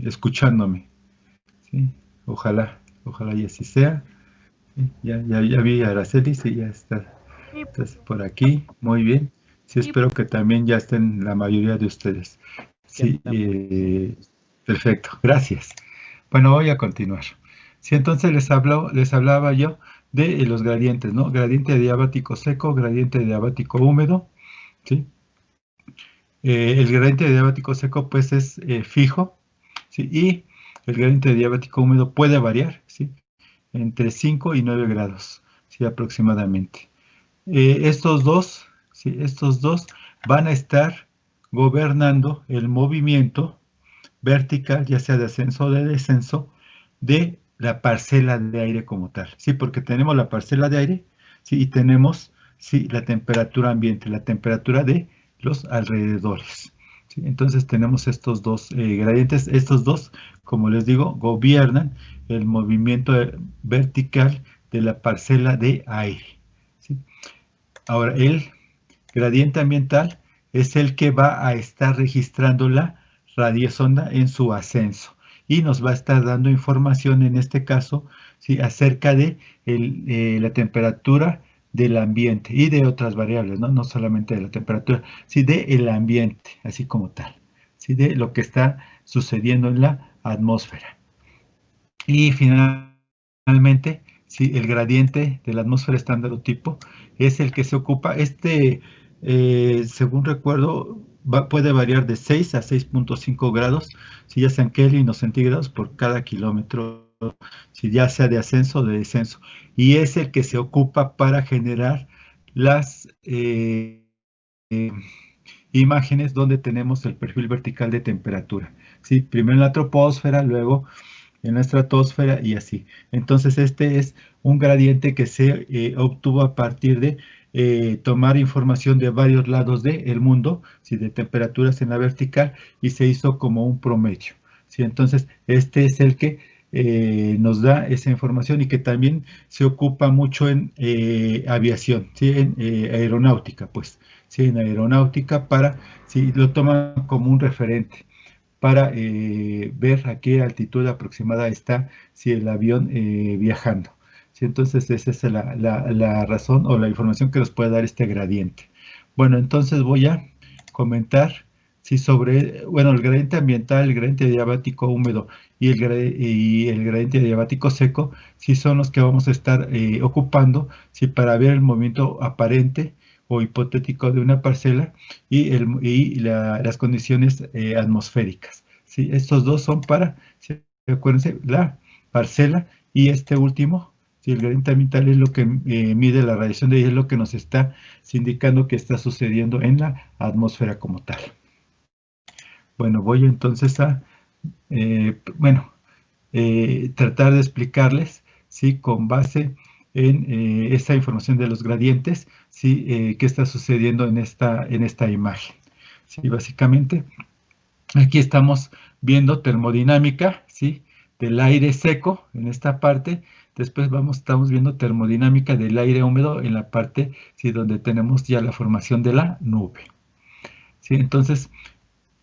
escuchándome. ¿Sí? Ojalá y así sea. ¿Sí? Ya vi a Araceli, sí, ya estás por aquí, muy bien. Sí, espero que también ya estén la mayoría de ustedes. Sí, perfecto, gracias. Bueno, voy a continuar. Sí, entonces les hablaba yo de los gradientes, ¿no? Gradiente diabático seco, gradiente diabático húmedo, ¿sí? El gradiente diabático seco, pues, es fijo, ¿sí? Y el gradiente diabático húmedo puede variar, ¿sí? Entre 5 y 9 grados, ¿sí? Aproximadamente. Estos dos, ¿sí? Estos dos van a estar gobernando el movimiento vertical, ya sea de ascenso o de descenso, de la parcela de aire como tal, ¿sí? Porque tenemos la parcela de aire, ¿sí? Y tenemos, ¿sí? La temperatura ambiente, la temperatura de los alrededores, ¿sí? Entonces tenemos estos dos gradientes, estos dos, como les digo, gobiernan el movimiento vertical de la parcela de aire, ¿sí? Ahora, el gradiente ambiental es el que va a estar registrando la radiosonda en su ascenso y nos va a estar dando información en este caso, ¿sí? Acerca de la temperatura del ambiente y de otras variables, ¿no? No solamente de la temperatura, sí del ambiente, así como tal, sí de lo que está sucediendo en la atmósfera. Y finalmente, sí, el gradiente de la atmósfera estándar tipo es el que se ocupa. Según recuerdo, puede variar de 6 a 6.5 grados, si ya sean Kelvin o centígrados por cada kilómetro, si ya sea de ascenso o de descenso. Y es el que se ocupa para generar las imágenes donde tenemos el perfil vertical de temperatura. ¿Sí? Primero en la troposfera, luego en la estratosfera y así. Entonces este es un gradiente que se obtuvo a partir de tomar información de varios lados del mundo, ¿sí? De temperaturas en la vertical, y se hizo como un promedio, ¿sí? Entonces este es el que nos da esa información y que también se ocupa mucho en aviación, ¿sí? En aeronáutica, pues, ¿sí? En aeronáutica ¿sí? Lo toman como un referente para ver a qué altitud aproximada está si el avión viajando. ¿Sí? Entonces esa es la razón o la información que nos puede dar este gradiente. Bueno, entonces voy a comentar sobre, bueno, el gradiente ambiental, el gradiente diabático húmedo y el gradiente diabático seco, sí son los que vamos a estar ocupando, sí, para ver el movimiento aparente o hipotético de una parcela y las condiciones atmosféricas, ¿sí? Estos dos son para, ¿sí? Acuérdense, la parcela y este último, ¿sí? El gradiente ambiental es lo que mide la radiación de ahí, es lo que nos está indicando que está sucediendo en la atmósfera como tal. Bueno, voy entonces a, tratar de explicarles, ¿sí? Con base en esta información de los gradientes, ¿sí? ¿Qué está sucediendo en esta imagen? ¿Sí? Básicamente, aquí estamos viendo termodinámica, ¿sí? Del aire seco en esta parte. Después estamos viendo termodinámica del aire húmedo en la parte, ¿sí? Donde tenemos ya la formación de la nube, ¿sí? Entonces,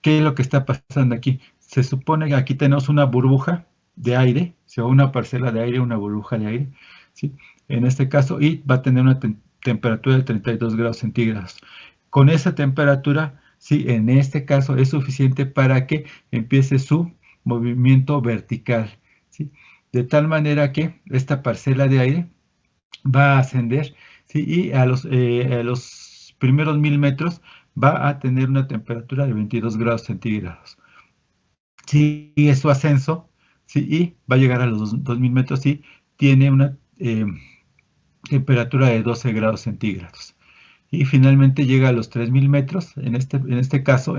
¿qué es lo que está pasando aquí? Se supone que aquí tenemos una burbuja de aire, o sea, una parcela de aire, una burbuja de aire, ¿sí? En este caso, y va a tener una temperatura de 32 grados centígrados. Con esa temperatura, sí, en este caso es suficiente para que empiece su movimiento vertical, ¿sí? De tal manera que esta parcela de aire va a ascender, ¿sí? Y a los primeros 1000 metros va a tener una temperatura de 22 grados centígrados. Sigue su ascenso, ¿sí? Y va a llegar a los 2000 metros y tiene una temperatura de 12 grados centígrados. Y finalmente llega a los 3000 metros, en este caso,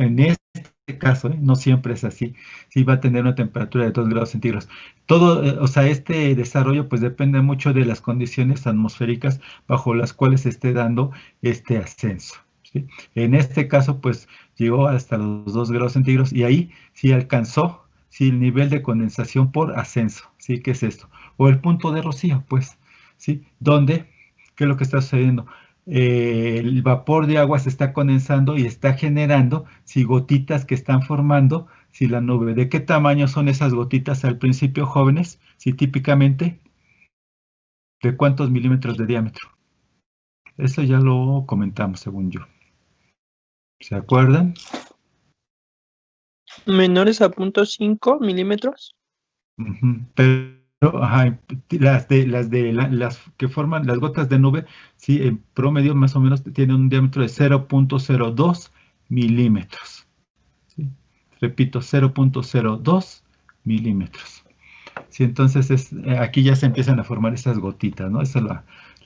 no siempre es así, sí va a tener una temperatura de 2 grados centígrados. Todo, o sea, este desarrollo pues depende mucho de las condiciones atmosféricas bajo las cuales se esté dando este ascenso, ¿sí? En este caso pues llegó hasta los 2 grados centígrados y ahí sí alcanzó, sí, el nivel de condensación por ascenso, ¿sí? ¿Qué es esto? O el punto de rocío, pues, ¿sí? ¿Dónde? ¿Qué es lo que está sucediendo? el vapor de agua se está condensando y está generando, si gotitas que están formando, si la nube. ¿De qué tamaño son esas gotitas al principio, jóvenes? Si típicamente, ¿de cuántos milímetros de diámetro? Eso ya lo comentamos, según yo. ¿Se acuerdan? Menores a 0.5 milímetros. Pero, ajá, las que forman las gotas de nube, sí, en promedio más o menos tienen un diámetro de 0.02 milímetros. ¿Sí? Repito, 0.02 milímetros. Sí, entonces aquí ya se empiezan a formar esas gotitas, ¿no? Esa es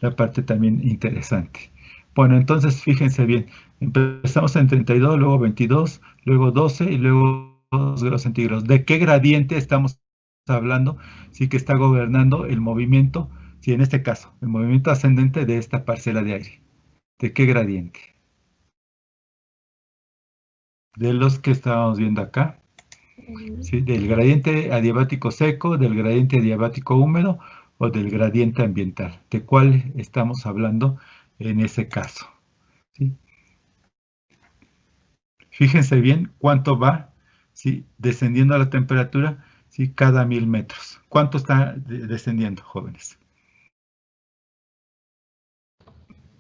la parte también interesante. Bueno, entonces fíjense bien, empezamos en 32, luego 22, luego 12 y luego 2 grados centígrados. ¿De qué gradiente estamos hablando? Sí, que está gobernando el movimiento, sí, en este caso, el movimiento ascendente de esta parcela de aire. ¿De qué gradiente? De los que estábamos viendo acá. ¿Sí? Del gradiente adiabático seco, del gradiente adiabático húmedo o del gradiente ambiental. ¿De cuál estamos hablando en ese caso? ¿Sí? Fíjense bien cuánto va, ¿sí? Descendiendo la temperatura, ¿sí? Cada 1000 metros. ¿Cuánto está descendiendo, jóvenes?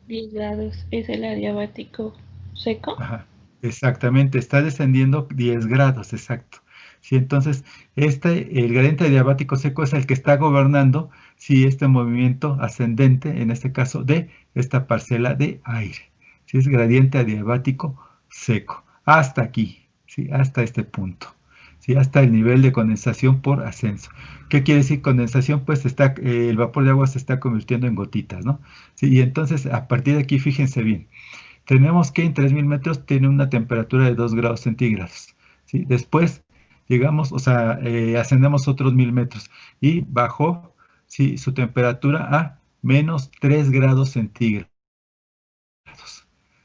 10 grados es el adiabático seco. Ajá, exactamente, está descendiendo 10 grados, exacto. Sí, entonces, el gradiente adiabático seco es el que está gobernando, sí, este movimiento ascendente, en este caso, de esta parcela de aire. Sí, es gradiente adiabático seco. Hasta aquí, sí, hasta este punto. Sí, hasta el nivel de condensación por ascenso. ¿Qué quiere decir condensación? Pues el vapor de agua se está convirtiendo en gotitas, ¿no? Sí, y entonces, a partir de aquí, fíjense bien. Tenemos que en 3000 metros tiene una temperatura de 2 grados centígrados. ¿Sí? Después llegamos, o sea, ascendemos otros 1000 metros y bajó, ¿sí? Su temperatura a menos 3 grados centígrados.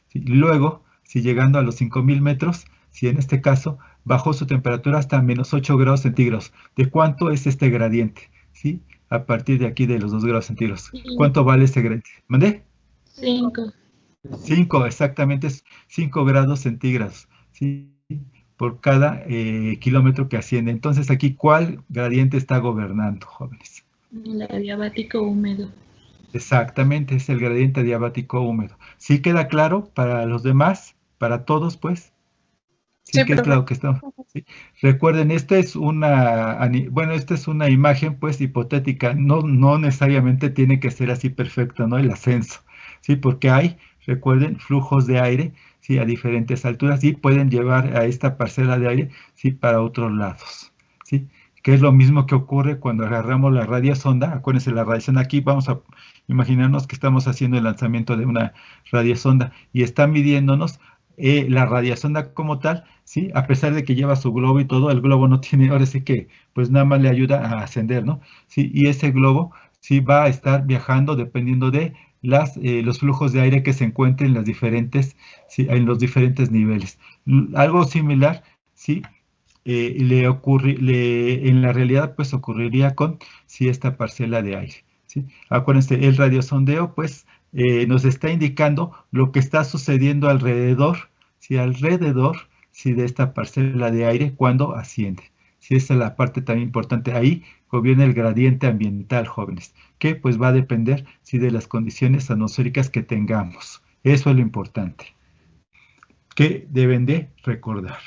¿Sí? Luego, si llegando a los 5000 metros, si en este caso bajó su temperatura hasta menos 8 grados centígrados. ¿De cuánto es este gradiente? ¿Sí? A partir de aquí de los 2 grados centígrados. ¿Cuánto vale este gradiente? ¿Mandé? 5. 5, exactamente, es 5 grados centígrados, ¿sí? Por cada kilómetro que asciende. Entonces, aquí, ¿cuál gradiente está gobernando, jóvenes? El adiabático húmedo. Exactamente, es el gradiente adiabático húmedo. ¿Sí queda claro para los demás? ¿Para todos, pues? Sí, que es lo que estamos. ¿Sí? Recuerden, esta es una imagen, pues, hipotética. No necesariamente tiene que ser así perfecto, ¿no? El ascenso, ¿sí? Porque recuerden, flujos de aire, ¿sí? A diferentes alturas y pueden llevar a esta parcela de aire, ¿sí? Para otros lados, ¿sí? Que es lo mismo que ocurre cuando agarramos la radiosonda. Acuérdense, la radiosonda aquí, vamos a imaginarnos que estamos haciendo el lanzamiento de una radiosonda y está midiéndonos la radiosonda como tal, ¿sí? A pesar de que lleva su globo y todo, el globo no tiene, ahora sí que, pues nada más le ayuda a ascender, ¿no? Sí, y ese globo sí va a estar viajando dependiendo de los flujos de aire que se encuentren sí, en los diferentes niveles. Algo similar, sí, en la realidad, pues ocurriría con, sí, esta parcela de aire, ¿sí? Acuérdense, el radiosondeo, pues, nos está indicando lo que está sucediendo alrededor, ¿sí? Alrededor, ¿sí? De esta parcela de aire cuando asciende. Sí, esa es la parte tan importante. Ahí gobierna el gradiente ambiental, jóvenes, que pues va a depender, sí, de las condiciones atmosféricas que tengamos. Eso es lo importante, que deben de recordar.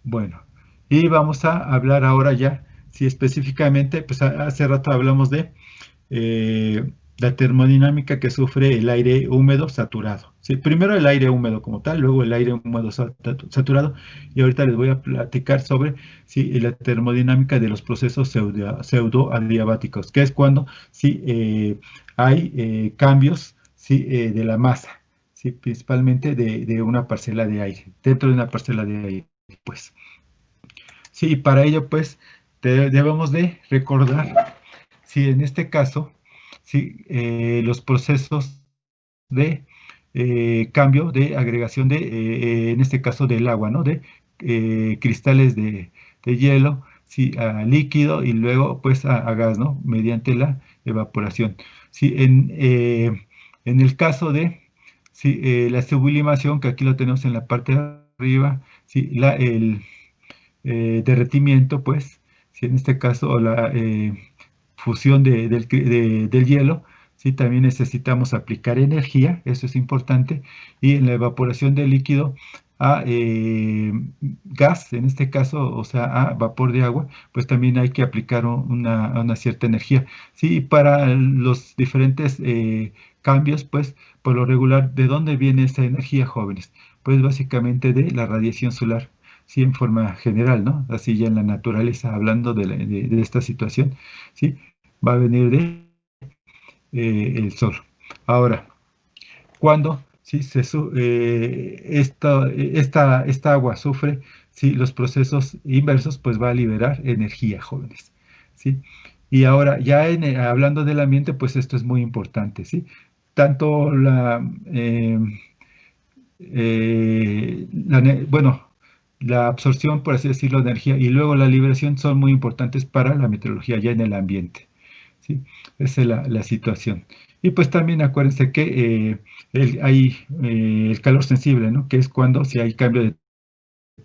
Bueno, y vamos a hablar ahora ya, sí, específicamente, pues hace rato hablamos de la termodinámica que sufre el aire húmedo saturado. ¿Sí? Primero el aire húmedo como tal, luego el aire húmedo saturado, y ahorita les voy a platicar sobre, sí, la termodinámica de los procesos pseudoadiabáticos, que es cuando, sí, hay cambios, sí, de la masa, sí, principalmente de una parcela de aire, dentro de una parcela de aire, pues. Sí, y para ello, pues, debemos de recordar, sí, en este caso, sí, los procesos de cambio, de agregación en este caso del agua, ¿no? De cristales de hielo, sí, a líquido y luego, pues, a gas, ¿no? Mediante la evaporación. Sí, En el caso de la sublimación, que aquí lo tenemos en la parte de arriba, el derretimiento, pues, si en este caso, o la fusión del hielo, también necesitamos aplicar energía, eso es importante, y en la evaporación del líquido a gas, en este caso, o sea, a vapor de agua, pues también hay que aplicar una cierta energía. Sí, y para los diferentes cambios, pues, por lo regular, ¿de dónde viene esa energía, jóvenes? Pues básicamente de la radiación solar, sí, en forma general, ¿no? Así ya en la naturaleza, hablando de esta situación, sí, va a venir de el sol. Ahora, cuando esta agua sufre los procesos inversos, pues va a liberar energía, jóvenes, ¿sí? Y ahora, ya hablando del ambiente, pues esto es muy importante, ¿sí? Tanto bueno, la absorción, por así decirlo, de energía y luego la liberación son muy importantes para la meteorología ya en el ambiente, ¿sí? Esa es la situación. Y pues también acuérdense que hay el calor sensible, ¿no? Que es cuando si hay cambio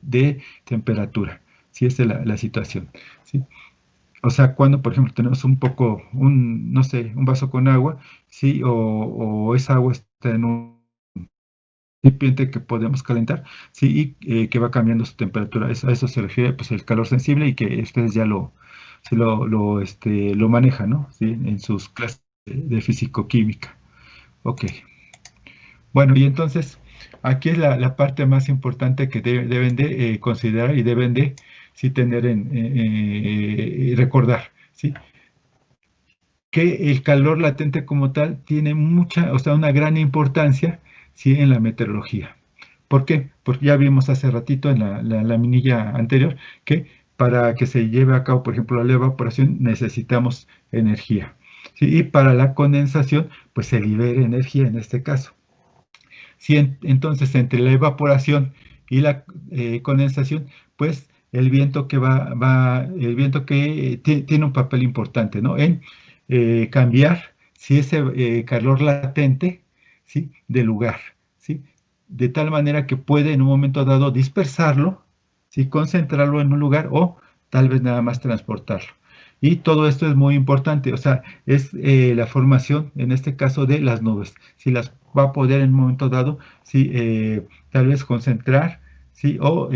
de temperatura, ¿sí? Esa es la situación, ¿sí? O sea, cuando, por ejemplo, tenemos no sé, un vaso con agua, ¿sí? O esa agua está en un recipiente que podemos calentar, sí, y que va cambiando su temperatura. A eso se refiere, pues, el calor sensible, y que ustedes ya lo manejan, ¿no? Sí, en sus clases de físico-química. Ok. Bueno, y entonces, aquí es la parte más importante que deben de considerar y deben de tener recordar, ¿sí? Que el calor latente como tal tiene una gran importancia, ¿sí? En la meteorología. ¿Por qué? Porque ya vimos hace ratito en la minilla anterior que para que se lleve a cabo, por ejemplo, la evaporación necesitamos energía, ¿sí? Y para la condensación, pues se libera energía en este caso. ¿Sí? Entonces, entre la evaporación y la condensación, pues el viento que tiene un papel importante, ¿no? En cambiar si ese calor latente, ¿sí? De lugar, ¿sí? De tal manera que puede en un momento dado dispersarlo, ¿sí? Concentrarlo en un lugar, o tal vez nada más transportarlo. Y todo esto es muy importante, o sea, es la formación, en este caso, de las nubes. Si las va a poder en un momento dado, ¿sí? Tal vez concentrar, ¿sí? O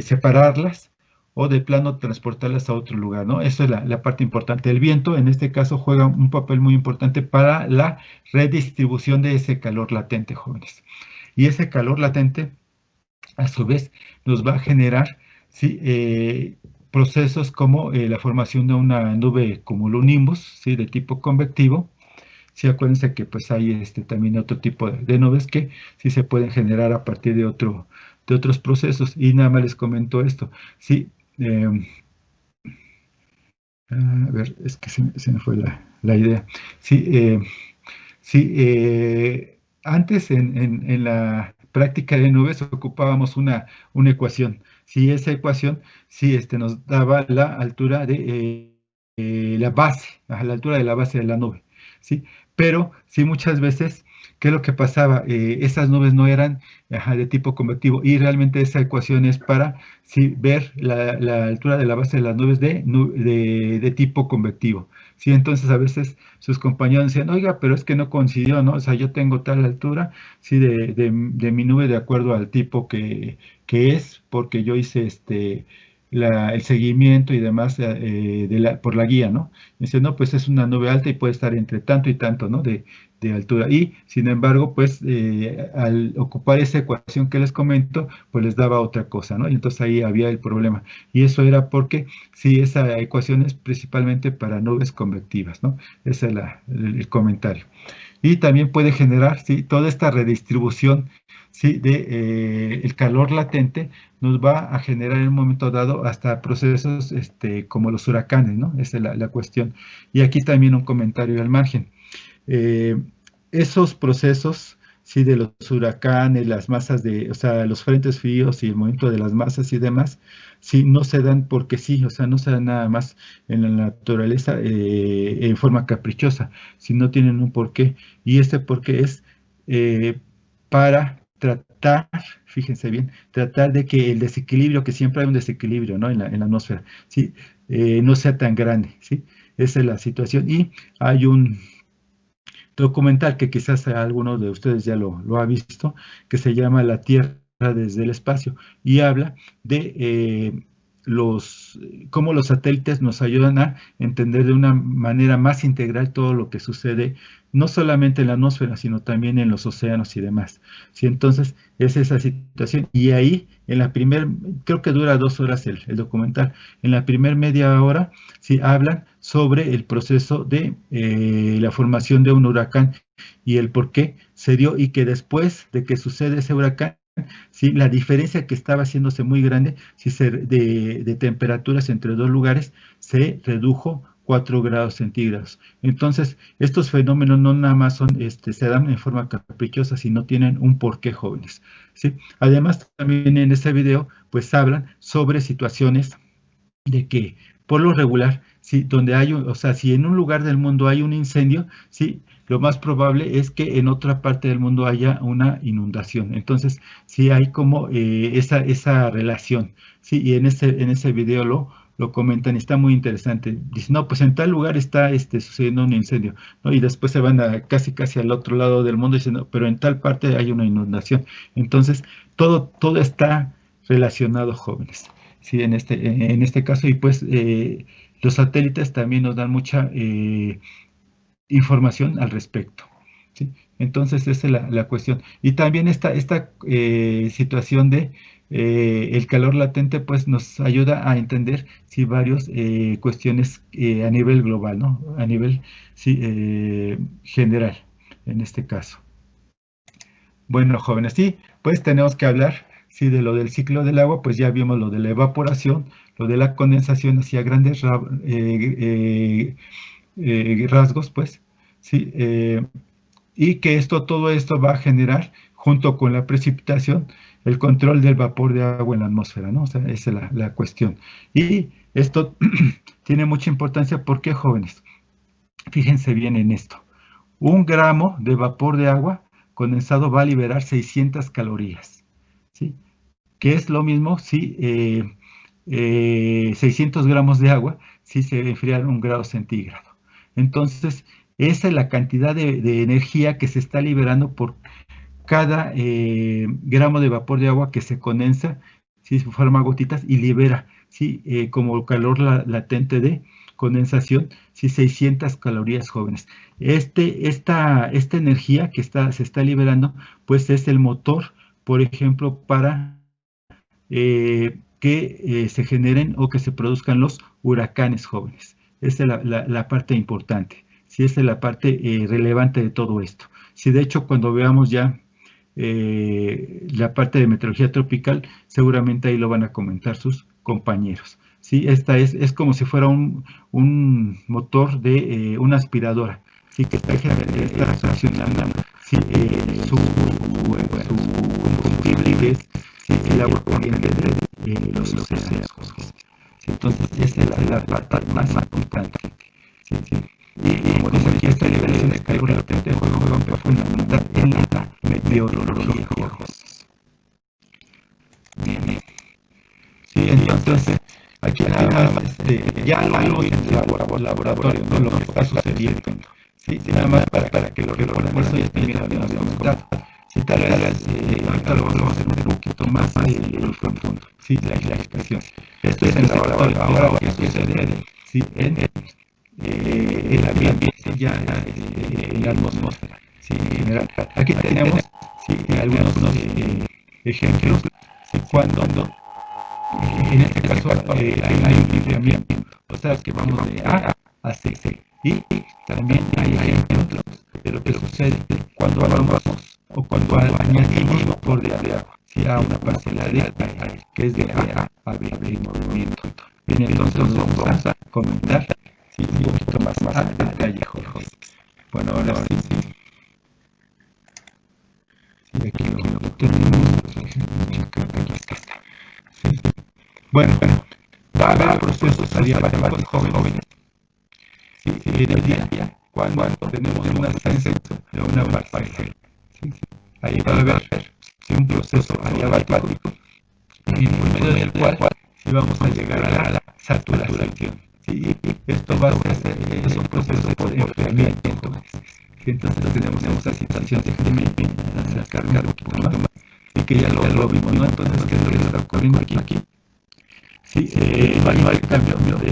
separarlas, o de plano transportarlas a otro lugar, ¿no? Eso es la parte importante. El viento, en este caso, juega un papel muy importante para la redistribución de ese calor latente, jóvenes. Y ese calor latente, a su vez, nos va a generar, ¿sí? Procesos como la formación de una nube cumulonimbus, ¿sí? De tipo convectivo. Sí, acuérdense que pues hay también otro tipo de nubes que sí se pueden generar a partir de otros procesos. Y nada más les comento esto. Sí, a ver, es que se me fue la idea. Sí, antes en la práctica de nubes ocupábamos una ecuación. Sí, esa ecuación sí nos daba la altura de la base, a la altura de la base de la nube. ¿Sí? Pero sí, muchas veces, ¿qué es lo que pasaba? Esas nubes no eran de tipo convectivo, y realmente esa ecuación es para ver la altura de la base de las nubes de tipo convectivo. ¿Sí? Entonces a veces sus compañeros decían, oiga, pero es que no coincidió, ¿no? O sea, yo tengo tal altura, sí, de mi nube de acuerdo al tipo que es, porque yo hice el seguimiento y demás por la guía, ¿no? Me dice, no, pues es una nube alta y puede estar entre tanto y tanto, ¿no? De altura. Y, sin embargo, pues al ocupar esa ecuación que les comento, pues les daba otra cosa, ¿no? Y entonces ahí había el problema. Y eso era porque, sí, esa ecuación es principalmente para nubes convectivas, ¿no? Ese es el comentario. Y también puede generar, ¿sí? Toda esta redistribución, ¿sí? De el calor latente nos va a generar en un momento dado hasta procesos como los huracanes, ¿no? Esa es la cuestión. Y aquí también un comentario al margen. Esos procesos, sí, de los huracanes, las masas o sea, los frentes fríos y el movimiento de las masas y demás, sí, no se dan porque sí, o sea, no se dan nada más en la naturaleza en forma caprichosa, sino tienen un porqué. Y este porqué es para tratar, fíjense bien, tratar de que el desequilibrio, que siempre hay un desequilibrio, ¿no? En la atmósfera, ¿sí? No sea tan grande, ¿sí? Esa es la situación. Y hay un documental que quizás alguno de ustedes ya lo ha visto, que se llama La Tierra desde el espacio, y habla de cómo los satélites nos ayudan a entender de una manera más integral todo lo que sucede, no solamente en la atmósfera, sino también en los océanos y demás. ¿Sí? Entonces, es esa situación. Y ahí, creo que dura 2 horas el documental, en la primera media hora, sí, hablan sobre el proceso de la formación de un huracán y el por qué se dio, y que después de que sucede ese huracán, ¿sí? La diferencia que estaba haciéndose muy grande, ¿sí? De temperaturas entre dos lugares, se redujo 4 grados centígrados. Entonces, estos fenómenos no nada más se dan en forma caprichosa, sino tienen un porqué, jóvenes, ¿sí? Además, también en este video, pues hablan sobre situaciones de que, por lo regular, sí, donde o sea, si en un lugar del mundo hay un incendio, sí, lo más probable es que en otra parte del mundo haya una inundación. Entonces, sí hay como esa relación, sí, y en ese video lo comentan y está muy interesante. Dicen, no, pues en tal lugar está sucediendo un incendio, ¿no? Y después se van casi al otro lado del mundo y dicen, no, pero en tal parte hay una inundación. Entonces, todo está relacionado, jóvenes. Sí, en este caso, y pues los satélites también nos dan mucha información al respecto, ¿sí? Entonces, esa es la cuestión. Y también esta situación de el calor latente, pues nos ayuda a entender, sí, varias cuestiones a nivel global, ¿no? A nivel, sí, general, en este caso. Bueno, jóvenes, sí, pues tenemos que hablar, sí, de lo del ciclo del agua, pues ya vimos lo de la evaporación, lo de la condensación hacia grandes rasgos, pues, sí, y que todo esto va a generar, junto con la precipitación, el control del vapor de agua en la atmósfera, ¿no? O sea, esa es la cuestión. Y esto tiene mucha importancia porque, jóvenes, fíjense bien en esto. 1 gramo de vapor de agua condensado va a liberar 600 calorías, ¿sí? Que es lo mismo si 600 gramos de agua si se enfrian 1 grado centígrado. Entonces, esa es la cantidad de energía que se está liberando por cada gramo de vapor de agua que se condensa, ¿sí? Se forma gotitas y libera, ¿sí? Como calor latente de condensación, ¿sí? 600 calorías, jóvenes. Esta energía que se está liberando, pues es el motor, por ejemplo, para que se generen o que se produzcan los huracanes, jóvenes. Esa es la parte importante, ¿sí? Esa es la parte relevante de todo esto. Sí, de hecho, cuando veamos ya la parte de meteorología tropical, seguramente ahí lo van a comentar sus compañeros. Sí, esta es como si fuera un motor de una aspiradora, sí, que está funcionando, sí, su combustible, que es, sí, el agua corriente de los océanos. Sí, entonces, esa es la parte más importante. Sí, sí. Y como dice aquí, esta liberación de calor latente juega un papel fundamental en la meteorología, jóvenes. Bien, bien. Sí, entonces, aquí nada más, ya lo vemos en el laboratorio, ¿no? Lo que está sucediendo. Sí, nada más para que lo recuerden, eso ya también lo habíamos comentado. Sí, tal vez ahorita lo vamos a hacer un poquito más profundo. Sí, la explicación. Esto es en el laboratorio. Ahora lo que sucede, sí, en el ambiente, ya en la atmósfera, sí, en general. Aquí tenemos, sí, algunos ejemplos, sí, cuando en este caso hay un enfriamiento, o sea, que vamos de A a C. Y también hay ejemplos de lo que sucede cuando vamos o cuando añadimos vapor de agua, sí, a una parcela de aire, que es de A a B en movimiento. Bien, entonces vamos a comentar, sí, un poquito más a detalle, Jorge. Bueno, ahora sí. procesos adiabáticos jóvenes. Sí, en el día, cuando tenemos un ascenso de una parcela, ¿sí? Ahí va a haber un proceso adiabático en medio del cual vamos a llegar a la saturación. ¿Sí? Esto va a ser un proceso por enfriamiento. Entonces tenemos esta situación de acercarme un poquito más y que ya lo vimos, ¿no? Entonces, ¿qué es lo que está ocurriendo aquí? Sí, no hay cambio de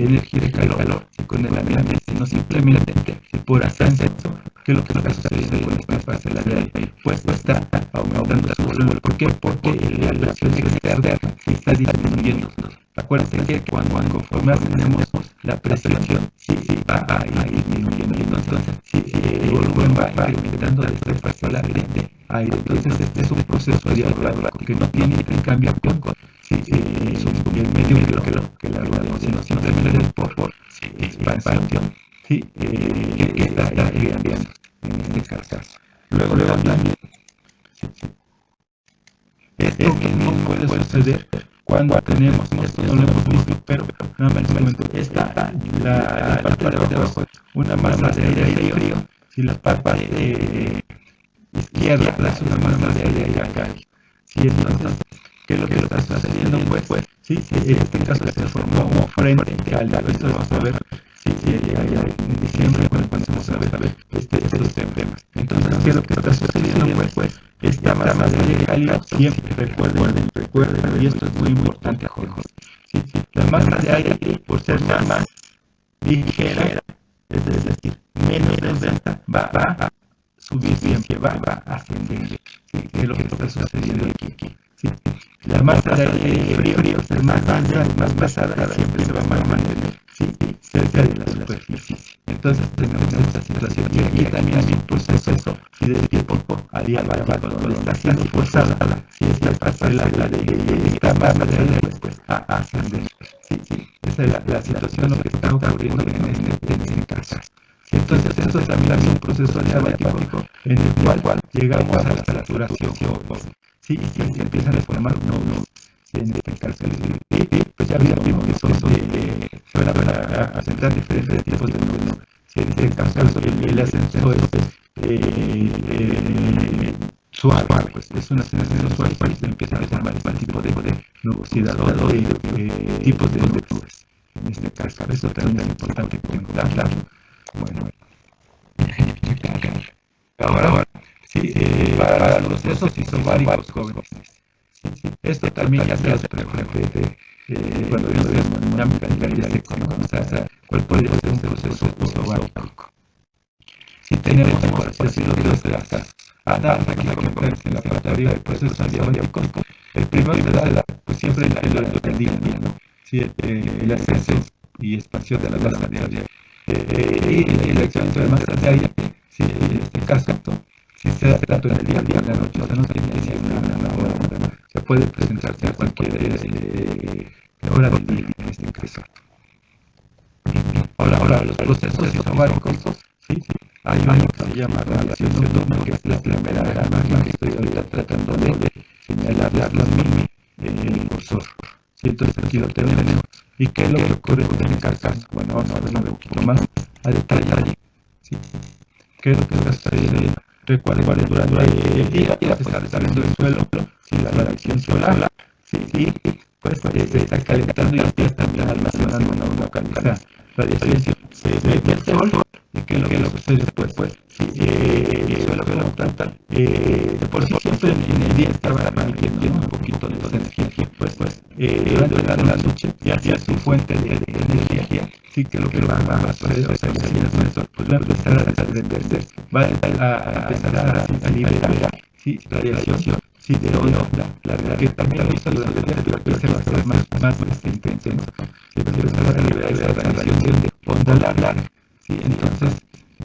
energía de calor con el ambiente, sino simplemente por ascenso. ¿Qué es lo que está sucediendo con esta parcela de aire? Pues está aumentando su volumen. ¿Por qué? Porque la presión externa está disminuyendo. Acuérdense que conforme ascendemos, la presión va a ir disminuyendo. Entonces, el volumen va incrementando de esta parcela de aire. Entonces, este es un proceso adiabático que no tiene cambio con el medio que la rodea, sino simplemente por expansión. Sí, que está enfriando en este caso. Luego también, esto mismo puede suceder cuando tenemos, esto no lo hemos visto, pero nada más comento, esta, la parte de abajo, una masa de aire frío, si la parte izquierda es una masa de aire cálido. Sí, entonces, ¿qué es lo que está sucediendo? Pues, sí, en este caso se formó un frente cálido. Esto lo vamos a ver en diciembre cuando vamos a ver estos temas. Entonces, ¿qué es lo que está sucediendo? Pues, esta masa de aire cálido siempre, recuerden, y esto es muy importante, jóvenes. Sí, la masa de aire, por ser más ligera, es decir, menos densa, va a subir siempre, va a ascender. ¿Sí? ¿Qué es lo que está sucediendo aquí? ¿Sí? La masa de aire frío, es más densa, más pesada, siempre se va a mantener, ¿sí? Cerca de la superficie. Entonces tenemos esta situación. Y aquí también hay un proceso de tipo adiabático, donde está siendo forzada, si esta parcela de esta masa de aire pues a ascender. ¿Sí? Esa es la situación, lo que está ocurriendo en este caso. Entonces, esto también es un proceso adiabático en el cual llegamos a la saturación. Sí, se empiezan a formar nodos en este caso. Y pues ya vimos que son se van a asentar diferentes tipos de nodos. Si en este caso el ascenso es suave, pues es un ascenso suave y se empiezan a formar este tipo de nubosidad y tipos de nubes. En este caso, eso también es importante comentarlo. Bueno, ahora sí, para los procesos isobáricos jóvenes. Esto también ya se hace frecuente cuando vemos dinámica de cuál podría ser un proceso isobárico. Si tenemos, por así decirlo, dos casos. Aquí comentarles en la parte arriba del proceso adiabático. El primero se da pues siempre el día, ¿no? Sí, el ascenso y expansión de la masa de aire. Y la expansión de masa de aire, sí, en este caso, si se da tanto en el día, en la noche, no tiene que ser una hora, se puede presentarse a cualquier hora del día, en este caso. Ahora, los procesos isobáricos, sí, hay uno que se llama radiación nocturna, que es la primera imagen que estoy ahorita tratando de señalarlas en el cursor. Sí, entonces aquí lo tenemos. ¿Y qué es lo que ocurre en este caso? Bueno, vamos a verlo un poquito más a detalle. ¿Sí? ¿Qué es lo que está sucediendo? Recuerden, durante el día se está saliendo del suelo, si la radiación solar, sí, pues se está calentando y está también almacenando una cantidad de radiación. Se mete el sol, ¿y qué es lo que sucede después? El suelo como tal, de por sí siempre en el día estaba emitiendo un poquito de energía, pues durante la noche ya hacía su fuente de energía. Sí, que lo que va a suceder, o sea, el sol pues va a empezar a desprenderse, va a empezar a liberar, sí, radiación, sí, de onda larga, que también lo hizo durante el día, pero que se va a hacer más intenso, se va a empezar a liberar esa radiación de onda larga, sí, entonces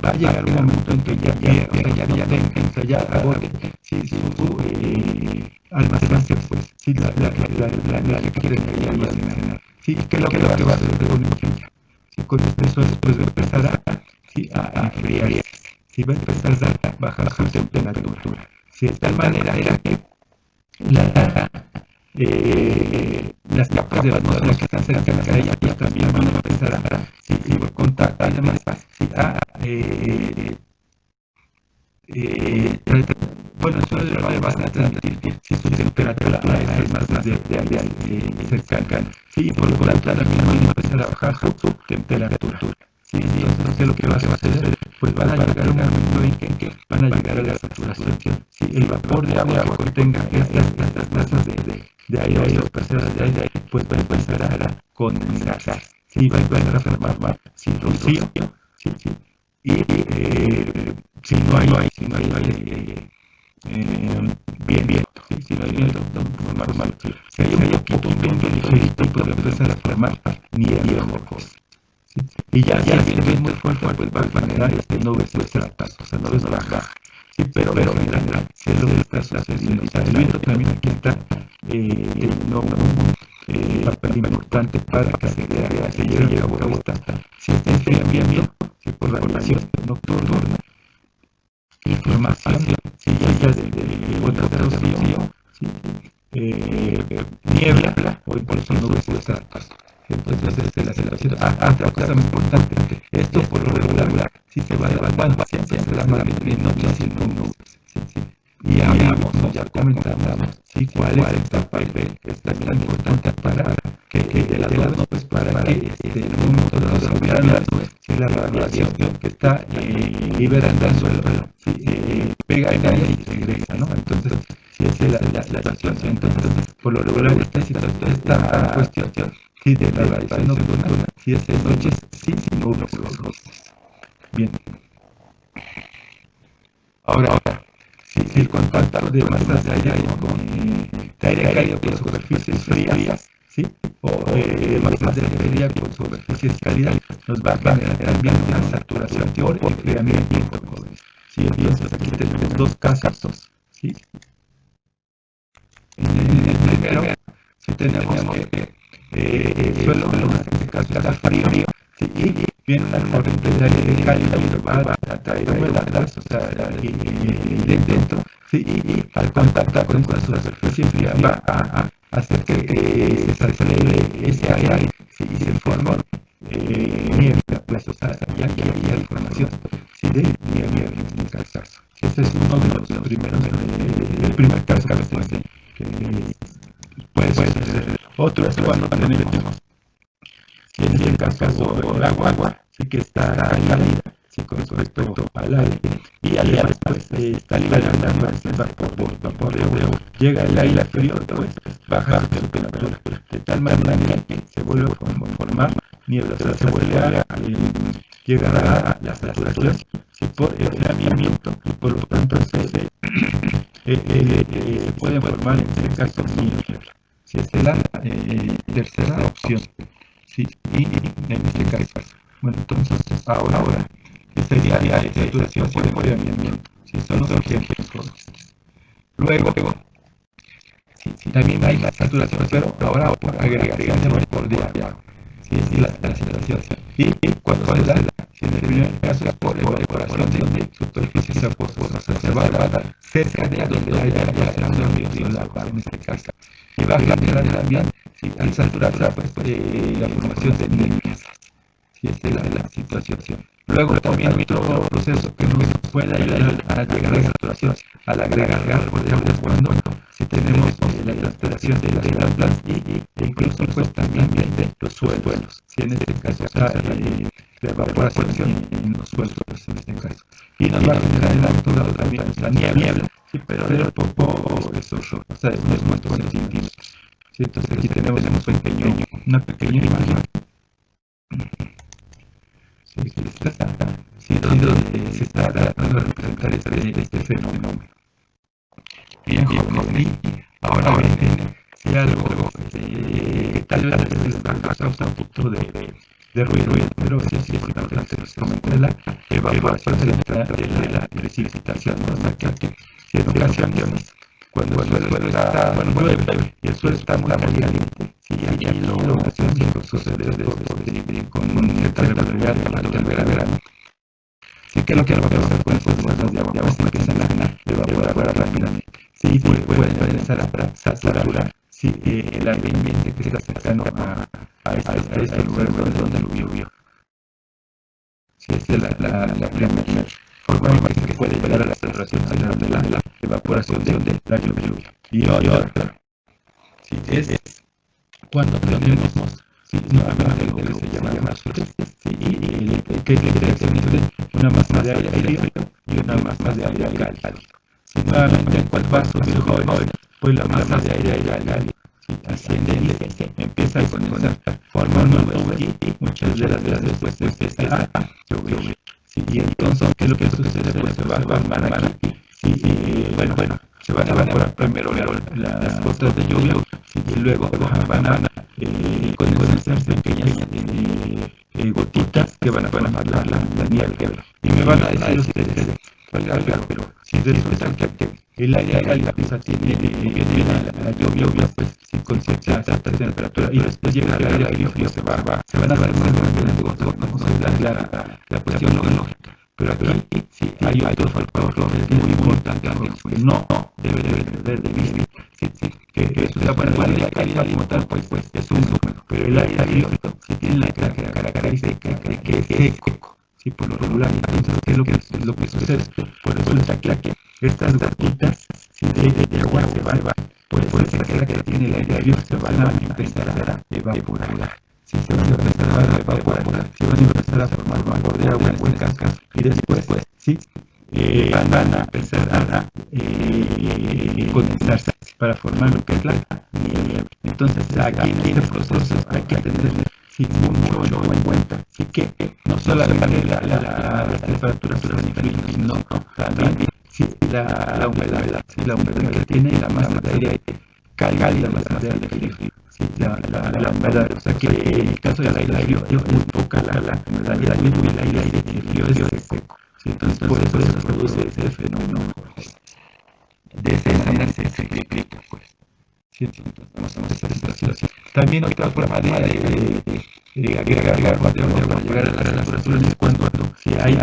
va a llegar un momento en que ya agote, sí, su almacenaje, pues, sí, la que quiere almacenar, sí, que lo que va a hacer de una energía. Si con este sol después va a empezar a enfriarse, si va a empezar a bajar su temperatura. Si de tal manera era que las capas de la atmósfera que están cercanas a ella, pues también van a empezar a, sí, por contacto y demás, sí, bueno, eso le va a transmitir si su temperatura a estas masas de aire cercanas. Sí, por lo tanto también van a empezar a bajar su temperatura. Sí, entonces, ¿qué es lo que va a hacer? Pues van a llegar a un momento en que van a llegar a la saturación. Sí, el vapor de agua que contenga estas masas de aire o parcelas de aire, pues va a empezar a condensar. Sí, va a empezar a formar rocío. Sí, sí. Y si no hay viento, si no hay viento, normal. Si hay un viento ligerito, pues va a empezar a formar nieve rojosa. ¿Sí? Y ya si el viento es muy fuerte, pues va a generar nubes estratas, o sea, nubes bajas. Sí, pero en general, si es lo que está sucediendo. O sea, el viento también aquí está teniendo un papel importante para que se lleve a cabo si está enfriamiento, si por radiación nocturna, información, si ya de gotas de rocío, niebla o incluso nubes estratas. Entonces, la situación, otra cosa muy importante, esto por lo regular, si se va evaluando, siempre se da de noche sin nubes. Y hablamos, ya comentamos, cuál es esta parte, es también importante para que de las dos, pues para que en el momento de los obviados, si la radiación que está liberando al suelo, pega en ella y regresa, ¿no? Entonces, si esa es la situación, entonces, por lo regular, esta cuestión, si de la radiación nocturna, si es de noche, sin nubes. Bien. Ahora, si el contacto de masas de aire cálido con superficies frías, ¿sí? O masas de aire fría con superficies cálidas, nos va a generar también una saturación por enfriamiento. ¿Sí? Entonces aquí tenemos dos casos, ¿sí? En el primero, si tenemos el suelo, en este caso está frío, ¿sí? Y viene una corriente de aire cálido y lo va a traer humedad, o sea, dentro, ¿sí? Y al contactar con esta superficie fría va a hacer que se acelere ese aire, ¿sí? Y se forma niebla, pues, o sea, ya hay información, ¿sí? De niebla en este caso. Ese es uno de los primeros, el primer caso que puede ser. Otro es cuando tenemos, si en este caso el agua, sí que está cálida, sí, con respecto al aire, y al aire pues está liberando vapor de agua. Llega el aire frío, pues baja su temperatura, de tal manera que se vuelve a formar niebla, o sea, se vuelve a llegar a la saturación, sí, por enfriamiento, y por lo tanto se puede formar en este caso niebla. Si esta es la tercera opción. Sí, y en este caso, bueno, entonces ahora sería la saturación por enfriamiento. Si son los ejemplos jóvenes. Luego, también hay la saturación, pero ahora por agregación de vapor de agua. Sí, la situación. Y cuando se da, si en el primer caso es por evaporación de superficies acuosas, se va a dar cerca de donde haya el agua, en este caso. Y va a generar también, al saturarla, pues, la formación de nieblas. Si esa es la situación. Luego también otro proceso que nos puede ayudar a llegar a la saturación, al agregar vapor de agua, cuando si tenemos la transpiración de las plantas e incluso pues también de los suelos. Si en este caso está la evaporación en los suelos, en este caso. Y nos va a generar en otro lado también la niebla, sí, pero poco exoso, o sea, no es mucho centímetros. Sí, entonces aquí tenemos una pequeña imagen. Sí, donde se está tratando de representar este fenómeno. Bien, jóvenes, ahora viene, si algo tal vez les causa un poquito de ruido, pero sí es importante comentar la evaluación de la precipitación, o sea que si en ocasiones cuando el suelo está, llueve y el suelo está muy caliente, si aquí lo hacen sucede con un cierta regularidad durante el verano. Sí que lo que va a pasar con esas masas de agua empiezan a evaporar rápidamente. Sí, pueden empezar a saturar sí, el ambiente que está cercano a este lugar donde lo vio. Sí, esta es la primera forma en que se puede llegar a la separación de la evaporación de la lluvia. Y otra, sí, es cuando tenemos, sí, nuevamente lo que se llama nosotros, sí, que es la interacción entre una masa de aire frío y una masa de aire cálido. Si nuevamente en cuanto vasos de jóvenes, pues la masa de aire cálido asciende y empieza a condensar, forma una nube y muchas de las veces pues empieza a llover. Sí, y entonces, ¿qué es lo que sucede? Pues se va a formar aquí. Sí, bueno, se van a evaporar primero las gotas de lluvia y luego van a condensarse pequeñas gotitas que van a formar la nieve. Y me van a decir ustedes, pero si resulta que el aire cálido tiene la lluvia, pues sí, con cierta temperatura, y después llega el aire frío, se van a hacer gotas, la cuestión lógica. Pero aquí sí hay otro factor que es muy importante, que no debe perder de vista. Que es la buena calidad como tal, pues es un número. Pero el aire frío sí tiene la característica de que es seco. Sí, por lo regular. Entonces, ¿qué es lo que sucede? Pues resulta que estas gotitas de agua se van, por esa carga que tiene el aire frío, se van a empezar a evaporar. Si se van a empezar a evaporar, se van a empezar a formar vapor de agua en cascas, y después, sí, van a empezar a condensarse para formar lo que es la nieve. Entonces, aquí en este proceso hay que tener mucho en cuenta. Así que no solamente las temperaturas se van influyendo, sino también la humedad, la humedad que tiene la masa de aire cálida y la masa de aire frío. Sí, la humedad, o sea que en el caso del aire frío es muy poca la humedad, y el aire frío es seco. Sí, entonces por eso se produce ese fenómeno. De esa manera se explica, pues. Sí, entonces esa situación. También otra forma de agregar agua de llegar a las temperaturas es cuando hay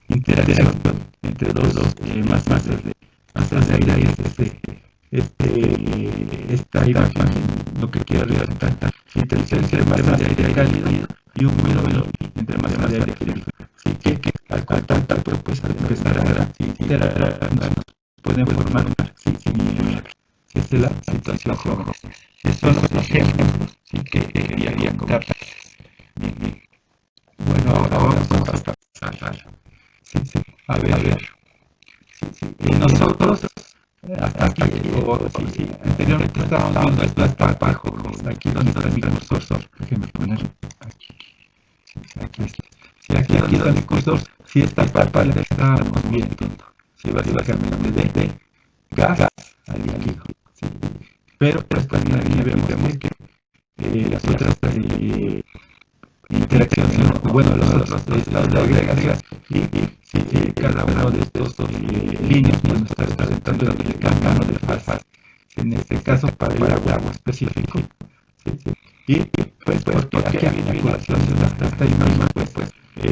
interacción entre dos masas de aire. Esta imagen lo que quiero resaltar, interacción entre masas de aire cálido y un húmedo entre masas de aire frío. Así que al contactar, pues al empezar a interaccionar, pueden formar nieve. Esa es la situación, jóvenes. Esos son los ejemplos que quería contar. Bien. Bueno, ahora vamos a pasar. A ver. Nosotros, hasta aquí, anteriormente estábamos viendo esto hasta abajo, aquí donde está mi cursor. Déjenme poner aquí. Aquí donde está mi cursor, esta parte la estábamos viendo. Básicamente de gas a líquido. Pero pues también aquí vemos que las otras interacciones, bueno, los otros estados de agregación, y cada uno de estos líneas pues nos está representando el camino de fase. En este caso para el agua específico. Y pues porque aquí viene a colación esta imagen, pues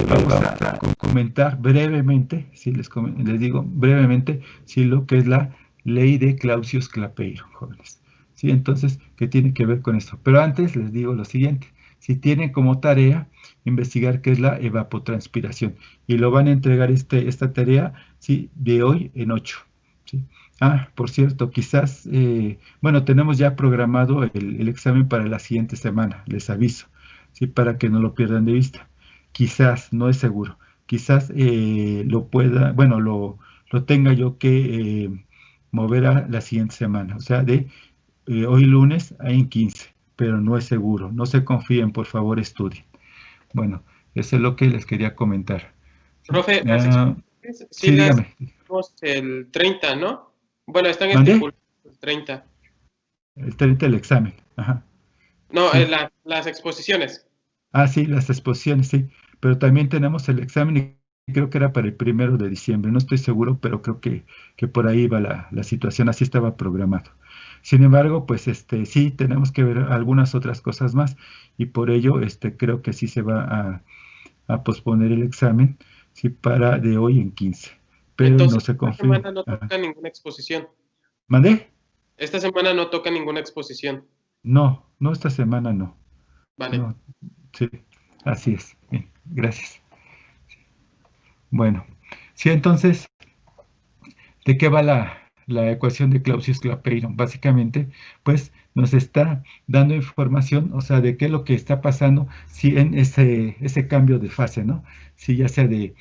vamos a comentar brevemente, les digo brevemente, lo que es la ley de Clausius-Clapeyron, jóvenes. Sí, entonces, ¿qué tiene que ver con esto? Pero antes les digo lo siguiente. Si tienen como tarea investigar qué es la evapotranspiración, y lo van a entregar esta tarea, sí, de hoy en 8. ¿Sí? Por cierto, quizás, bueno, tenemos ya programado el examen para la siguiente semana, les aviso, ¿sí? Para que no lo pierdan de vista. Quizás, no es seguro, quizás lo pueda, bueno, lo tenga yo que mover a la siguiente semana, o sea, de hoy lunes en 15, pero no es seguro. No se confíen, por favor, estudien. Bueno, eso es lo que les quería comentar. Profe, sí, dígame. El 30, ¿no? Bueno, están estipulados el 30. El 30 el examen. Ajá. No, sí. Las exposiciones. Sí, las exposiciones, sí. Pero también tenemos el examen, y creo que era para el 1 de diciembre. No estoy seguro, pero creo que por ahí va la situación. Así estaba programado. Sin embargo, pues sí tenemos que ver algunas otras cosas más, y por ello creo que sí se va a posponer el examen, sí, para de hoy en 15. Pero entonces, no se confía. Esta semana no toca ninguna exposición. ¿Mandé? Esta semana no toca ninguna exposición. No, no, esta semana no. Vale. No, sí, así es. Bien, gracias. Bueno, sí, entonces, ¿de qué va la ecuación de Clausius-Clapeyron? Básicamente, pues nos está dando información, o sea, de qué es lo que está pasando si en ese cambio de fase, ¿no? Si ya sea de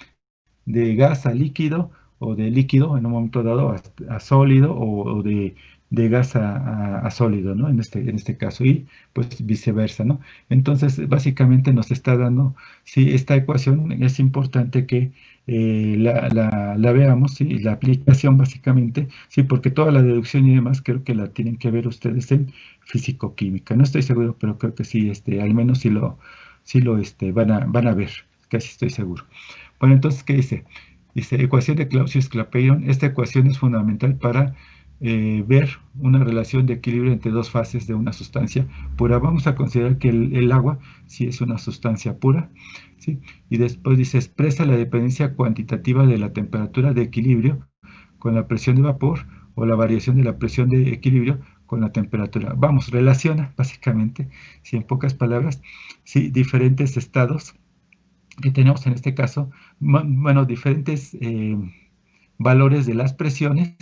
gas a líquido o de líquido en un momento dado a sólido o de gas a sólido, ¿no? En este caso, y pues viceversa, ¿no? Entonces, básicamente nos está dando, sí, esta ecuación es importante que la veamos, sí, y la aplicación básicamente, sí, porque toda la deducción y demás creo que la tienen que ver ustedes en físico-química. No estoy seguro, pero creo que sí, al menos sí lo van a ver, casi estoy seguro. Bueno, entonces, ¿qué dice? Dice, ecuación de Clausius-Clapeyron. Esta ecuación es fundamental para ver una relación de equilibrio entre dos fases de una sustancia pura. Vamos a considerar que el agua sí es una sustancia pura, ¿sí? Y después dice, expresa la dependencia cuantitativa de la temperatura de equilibrio con la presión de vapor o la variación de la presión de equilibrio con la temperatura. Vamos, relaciona básicamente, si en pocas palabras, sí, diferentes estados que tenemos en este caso, bueno, diferentes valores de las presiones,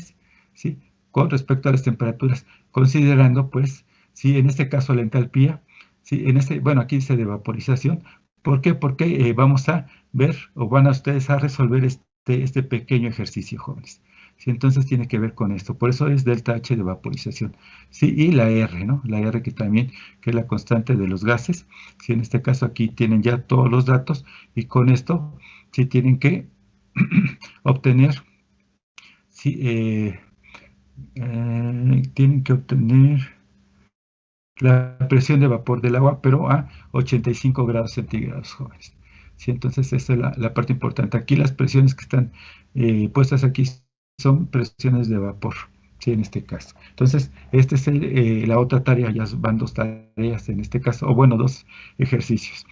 ¿sí? Con respecto a las temperaturas, considerando, pues, sí, en este caso la entalpía, sí, bueno, aquí dice de vaporización. ¿Por qué? Porque vamos a ver, o van a ustedes a resolver este pequeño ejercicio, jóvenes. Sí, entonces tiene que ver con esto. Por eso es delta H de vaporización. Sí, y la R, ¿no? La R que también, que es la constante de los gases. Sí, en este caso aquí tienen ya todos los datos y con esto sí tienen que obtener, sí, tienen que obtener la presión de vapor del agua, pero a 85 grados centígrados, jóvenes. Sí, entonces esa es la parte importante. Aquí las presiones que están puestas aquí son presiones de vapor, sí, en este caso. Entonces, esta es la otra tarea, ya van dos tareas en este caso, o bueno, dos ejercicios.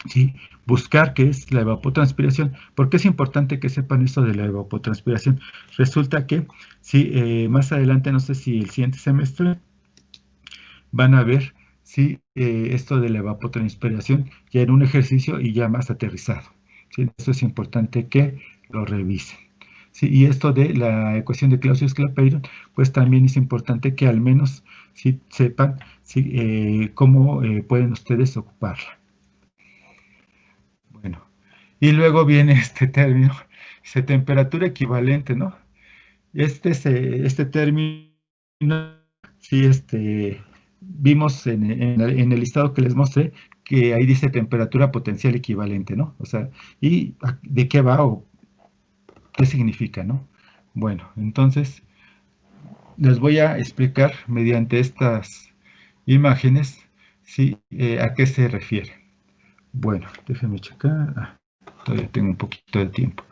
¿Sí? Buscar qué es la evapotranspiración. ¿Por qué es importante que sepan esto de la evapotranspiración? Resulta que, sí, más adelante, no sé si el siguiente semestre, van a ver si esto de la evapotranspiración ya en un ejercicio y ya más aterrizado. ¿Sí? Eso es importante que lo revisen. ¿Sí? Y esto de la ecuación de Clausius-Clapeyron, pues también es importante que al menos sí, sepan sí, cómo pueden ustedes ocuparla. Bueno, y luego viene este término, dice temperatura equivalente, ¿no? Este término, sí, vimos en el listado que les mostré, que ahí dice temperatura potencial equivalente, ¿no? O sea, ¿y de qué va o qué significa, no? Bueno, entonces, les voy a explicar mediante estas imágenes, sí, a qué se refiere. Bueno, déjenme checar. Todavía tengo un poquito de tiempo.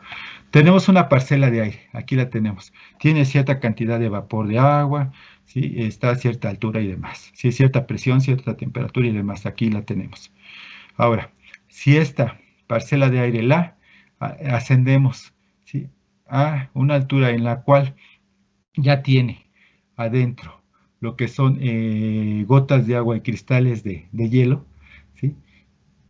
Tenemos una parcela de aire, aquí la tenemos. Tiene cierta cantidad de vapor de agua, ¿sí? Está a cierta altura y demás. Sí, cierta presión, cierta temperatura y demás, aquí la tenemos. Ahora, si esta parcela de aire la ascendemos, ¿sí? A una altura en la cual ya tiene adentro lo que son gotas de agua y cristales de hielo, ¿sí?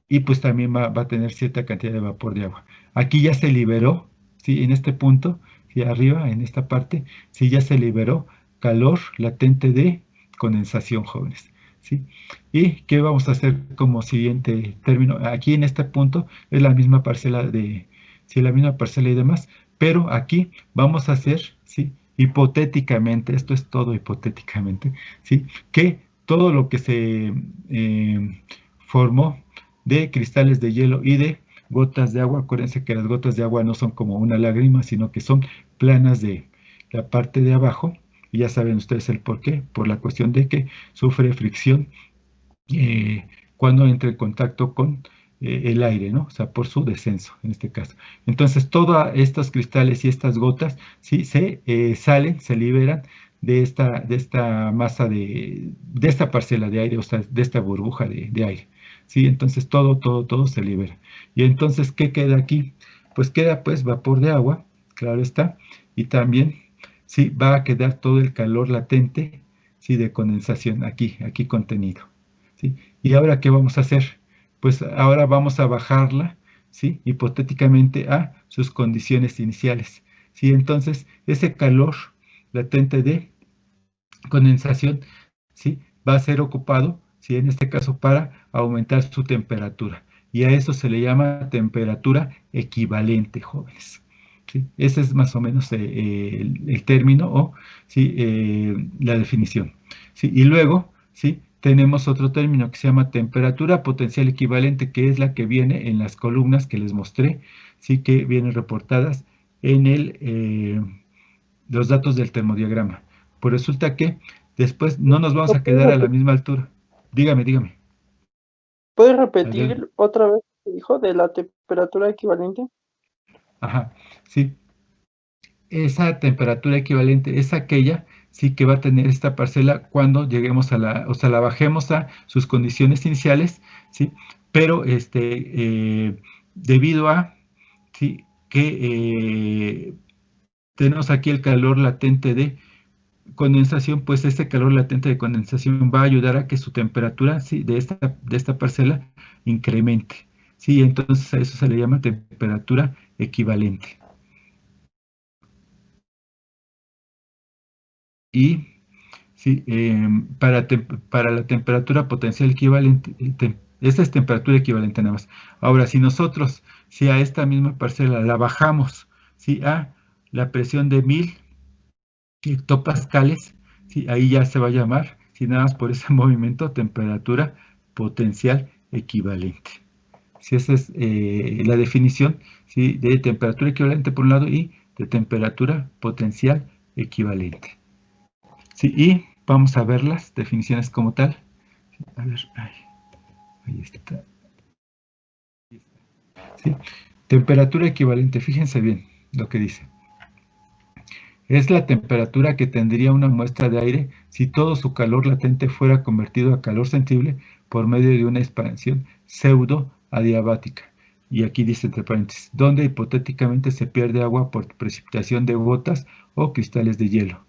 Y pues también va a tener cierta cantidad de vapor de agua. Aquí ya se liberó, ¿sí? En este punto, ¿sí? Arriba, en esta parte, sí, ya se liberó calor latente de condensación, jóvenes, ¿sí? ¿Y qué vamos a hacer como siguiente término? Aquí en este punto es la misma parcela sí, la misma parcela y demás, pero aquí vamos a hacer, ¿sí? Hipotéticamente, esto es todo hipotéticamente, ¿sí? Que todo lo que se formó de cristales de hielo y de gotas de agua. Acuérdense que las gotas de agua no son como una lágrima, sino que son planas de la parte de abajo. Y ya saben ustedes el por qué, por la cuestión de que sufre fricción cuando entra en contacto con el aire, ¿no? O sea, por su descenso, en este caso. Entonces, todos estos cristales y estas gotas, ¿sí? Se salen, se liberan de esta masa de esta parcela de aire, o sea, de esta burbuja de aire. ¿Sí? Entonces todo se libera. Y entonces, ¿qué queda aquí? Pues queda pues vapor de agua, claro está, y también, sí, va a quedar todo el calor latente, ¿sí? De condensación, aquí contenido, ¿sí? ¿Y ahora qué vamos a hacer? Pues ahora vamos a bajarla, ¿sí? Hipotéticamente a sus condiciones iniciales, ¿sí? Entonces, ese calor latente de condensación, ¿sí? Va a ser ocupado, ¿sí? En este caso para aumentar su temperatura. Y a eso se le llama temperatura equivalente, jóvenes. ¿Sí? Ese es más o menos el término o ¿sí? La definición. ¿Sí? Y luego, ¿sí? Tenemos otro término que se llama temperatura potencial equivalente, que es la que viene en las columnas que les mostré, ¿sí? Que vienen reportadas en los datos del termodiagrama. Pues resulta que después no nos vamos a quedar a la misma altura. Dígame. ¿Puedes Adelante. repetir otra vez lo que dijo de la temperatura equivalente? Ajá, sí. Esa temperatura equivalente es aquella, sí, que va a tener esta parcela cuando lleguemos o sea, la bajemos a sus condiciones iniciales, sí, pero debido a, sí, que tenemos aquí el calor latente de condensación, pues este calor latente de condensación va a ayudar a que su temperatura, ¿sí? de esta parcela incremente. Sí, entonces a eso se le llama temperatura equivalente. Y sí, para la temperatura potencial equivalente, esta es temperatura equivalente nada más. Ahora, si a esta misma parcela la bajamos, ¿sí? A la presión de 1000 hectopascales, ¿sí? Ahí ya se va a llamar, si nada más por ese movimiento, temperatura potencial equivalente. Si esa es la definición, ¿sí? De temperatura equivalente por un lado y de temperatura potencial equivalente. ¿Sí? Y vamos a ver las definiciones como tal. A ver, ahí está. ¿Sí? Temperatura equivalente, fíjense bien lo que dice. Es la temperatura que tendría una muestra de aire si todo su calor latente fuera convertido a calor sensible por medio de una expansión pseudo-adiabática. Y aquí dice entre paréntesis, donde hipotéticamente se pierde agua por precipitación de gotas o cristales de hielo,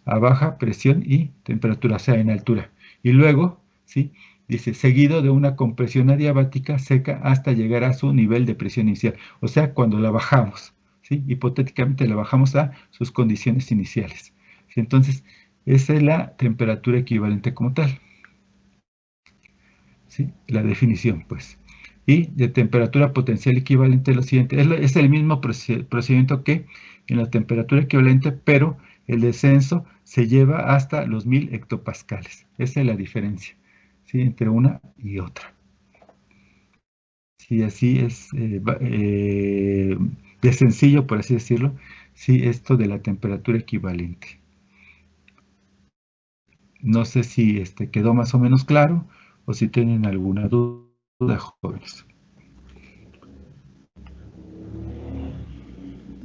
a baja presión y temperatura, o sea, en altura. Y luego, ¿sí? Dice, seguido de una compresión adiabática seca hasta llegar a su nivel de presión inicial. O sea, cuando la bajamos. ¿Sí? Hipotéticamente la bajamos a sus condiciones iniciales. ¿Sí? Entonces, esa es la temperatura equivalente como tal. ¿Sí? La definición, pues. Y de temperatura potencial equivalente, lo siguiente, es el mismo procedimiento que en la temperatura equivalente, pero el descenso se lleva hasta los 1000 hectopascales. Esa es la diferencia, ¿sí? Entre una y otra. Sí, así es de sencillo, por así decirlo, sí, esto de la temperatura equivalente. No sé si quedó más o menos claro o si tienen alguna duda, jóvenes.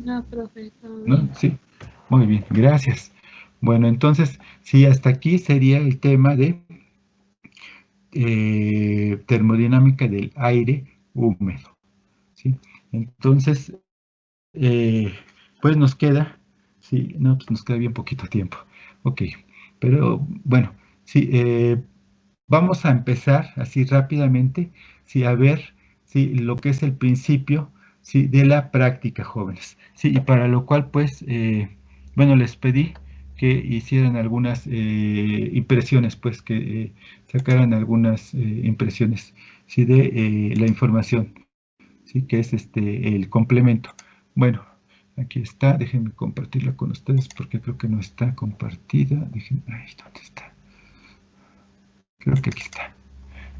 No, profesor. ¿No? Sí, muy bien, gracias. Bueno, entonces, sí, hasta aquí sería el tema de termodinámica del aire húmedo. ¿Sí? Entonces, pues nos queda, sí, no, pues nos queda bien poquito tiempo. Ok, pero bueno, sí, vamos a empezar así rápidamente, sí, a ver, sí, lo que es el principio, sí, de la práctica, jóvenes. Sí, y para lo cual, pues, bueno, les pedí que hicieran algunas impresiones, pues, que sacaran algunas impresiones, sí, de la información, sí, que es el complemento. Bueno, aquí está, déjenme compartirla con ustedes porque creo que no está compartida. Déjenme, ay, ¿dónde está? Creo que aquí está.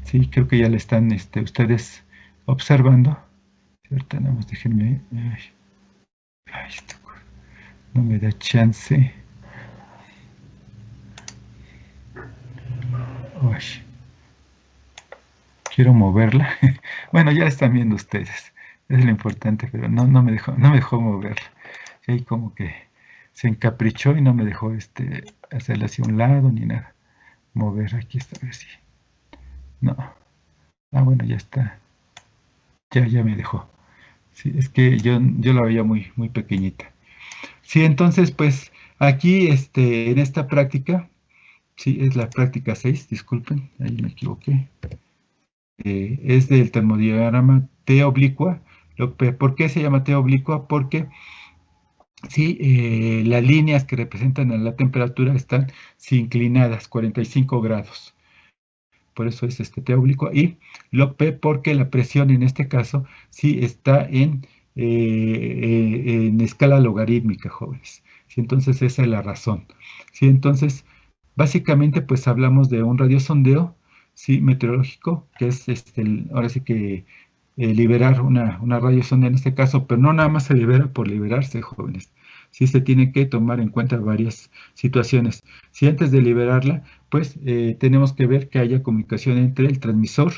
Sí, creo que ya le están ustedes observando. Ahorita nada más déjenme. Ay, esto no me da chance. Ay, quiero moverla. Bueno, ya la están viendo ustedes. Es lo importante, pero no me dejó moverla. Y ahí como que se encaprichó y no me dejó hacerla hacia un lado ni nada. Mover aquí está, a ver si. No. Ah, bueno, ya está. Ya me dejó. Sí, es que yo la veía muy, muy pequeñita. Sí, entonces, pues, aquí, en esta práctica, Sí, es la práctica 6, disculpen, ahí me equivoqué. Es del termodiagrama T oblicua. ¿Por qué se llama T oblicua? Porque sí, las líneas que representan a la temperatura están inclinadas 45 grados. Por eso es T oblicua. Y log P porque la presión en este caso sí está en escala logarítmica, jóvenes. ¿Sí? Entonces esa es la razón. ¿Sí? Entonces, básicamente pues hablamos de un radiosondeo, ¿sí? Meteorológico, que es ahora sí que liberar una radiosonda en este caso, pero no nada más se libera por liberarse, jóvenes. Sí se tiene que tomar en cuenta varias situaciones. Si antes de liberarla, pues tenemos que ver que haya comunicación entre el transmisor,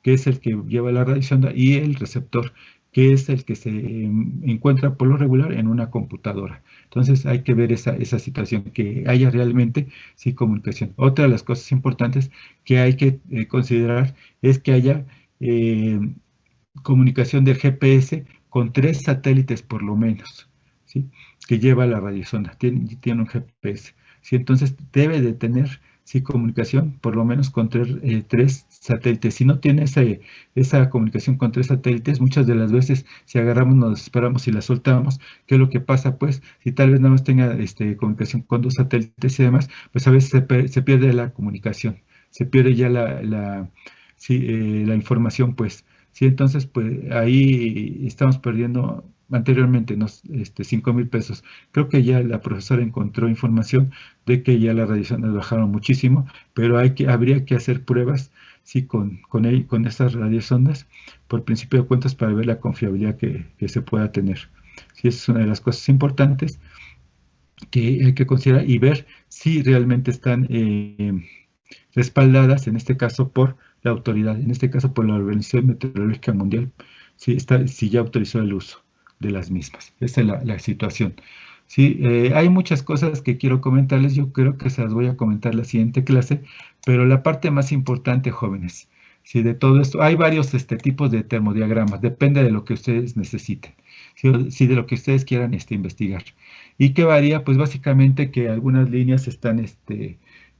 que es el que lleva la radiosonda, y el receptor, que es el que se encuentra por lo regular en una computadora. Entonces hay que ver esa situación, que haya realmente sí comunicación. Otra de las cosas importantes que hay que considerar es que haya comunicación del GPS con 3 satélites por lo menos, ¿sí? Que lleva la radiosonda, tiene un GPS. ¿Sí? Entonces debe de tener sí comunicación por lo menos con 3 satélites. Si no tiene esa comunicación con 3 satélites, muchas de las veces si agarramos, nos esperamos y la soltamos, ¿qué es lo que pasa? Pues si tal vez nada más tenga comunicación con 2 satélites y demás, pues a veces se pierde la comunicación, se pierde ya la información, pues. Sí, entonces, pues ahí estamos perdiendo anteriormente 5,000 pesos. Creo que ya la profesora encontró información de que ya las radiaciones bajaron muchísimo, pero habría que hacer pruebas, sí, con estas radiosondas, por principio de cuentas, para ver la confiabilidad que se pueda tener. Sí, esa es una de las cosas importantes que hay que considerar y ver si realmente están respaldadas, en este caso por la autoridad, en este caso por la Organización Meteorológica Mundial, si ya autorizó el uso de las mismas. Esa es la situación. Sí, hay muchas cosas que quiero comentarles, yo creo que se las voy a comentar en la siguiente clase, pero la parte más importante, jóvenes, sí, de todo esto, hay varios tipos de termodiagramas, depende de lo que ustedes necesiten, sí, de lo que ustedes quieran investigar. ¿Y qué varía? Pues básicamente que algunas líneas están,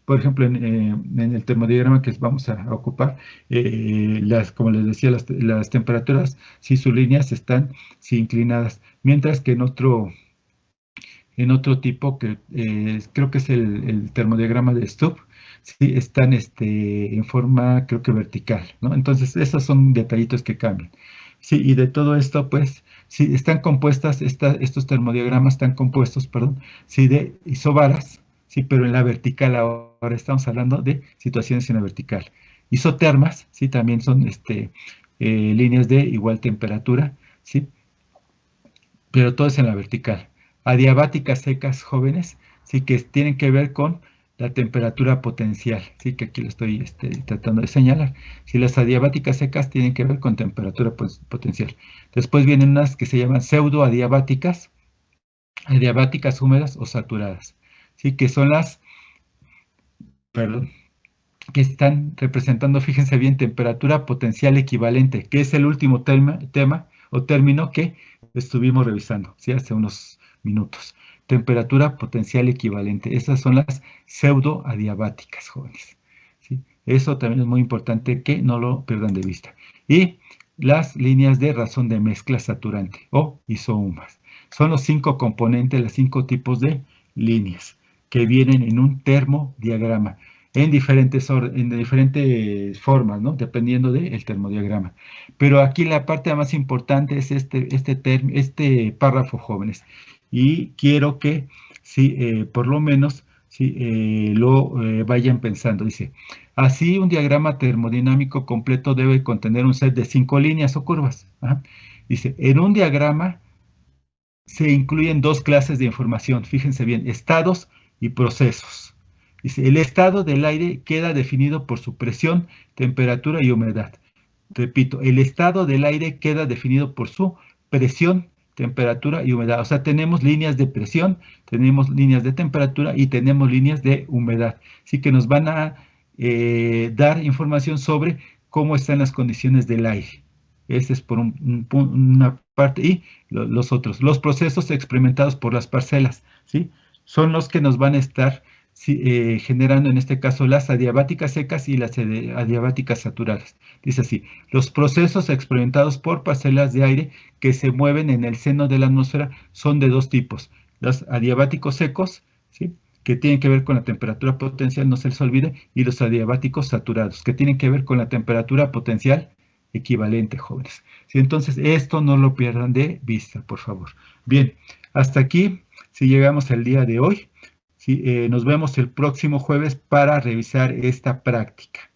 por ejemplo, en el termodiagrama que vamos a ocupar, como les decía, las temperaturas, si sus líneas están inclinadas, mientras que en otro tipo, que creo que es el termodiagrama de Stubb, sí, están en forma, creo que vertical, ¿no? Entonces, esos son detallitos que cambian. Sí, y de todo esto, pues, sí, están compuestas, estos termodiagramas están compuestos, perdón, sí, de isobaras, sí, pero en la vertical ahora estamos hablando de situaciones en la vertical. Isotermas, sí, también son líneas de igual temperatura, sí, pero todo es en la vertical. Adiabáticas secas jóvenes, sí, que tienen que ver con la temperatura potencial, sí, que aquí lo estoy tratando de señalar. Si las adiabáticas secas tienen que ver con temperatura potencial. Después vienen unas que se llaman pseudoadiabáticas, adiabáticas húmedas o saturadas, sí, que son perdón, que están representando, fíjense bien, temperatura potencial equivalente, que es el último tema o término que estuvimos revisando, ¿sí? Hace unos minutos. Temperatura potencial equivalente. Esas son las pseudoadiabáticas, jóvenes, ¿sí? Eso también es muy importante que no lo pierdan de vista. Y las líneas de razón de mezcla saturante o isohumas. Son los 5 componentes, los 5 tipos de líneas que vienen en un termodiagrama en diferentes formas, ¿no? Dependiendo del termodiagrama. Pero aquí la parte más importante es este párrafo, jóvenes. Y quiero que, sí, por lo menos, sí, lo vayan pensando. Dice, así un diagrama termodinámico completo debe contener un set de 5 líneas o curvas. ¿Ah? Dice, en un diagrama se incluyen 2 clases de información. Fíjense bien, estados y procesos. Dice, el estado del aire queda definido por su presión, temperatura y humedad. Repito, el estado del aire queda definido por su presión, temperatura y humedad. O sea, tenemos líneas de presión, tenemos líneas de temperatura y tenemos líneas de humedad. Así que nos van a dar información sobre cómo están las condiciones del aire. Ese es por una parte. Y los otros, los procesos experimentados por las parcelas, ¿sí? Son los que nos van a estar, generando en este caso las adiabáticas secas y las adiabáticas saturadas. Dice así: los procesos experimentados por parcelas de aire que se mueven en el seno de la atmósfera son de dos tipos: los adiabáticos secos, ¿sí?, que tienen que ver con la temperatura potencial, no se les olvide, y los adiabáticos saturados, que tienen que ver con la temperatura potencial equivalente, jóvenes. ¿Sí? Entonces, esto no lo pierdan de vista, por favor. Bien, hasta aquí, si llegamos al día de hoy. Sí, nos vemos el próximo jueves para revisar esta práctica.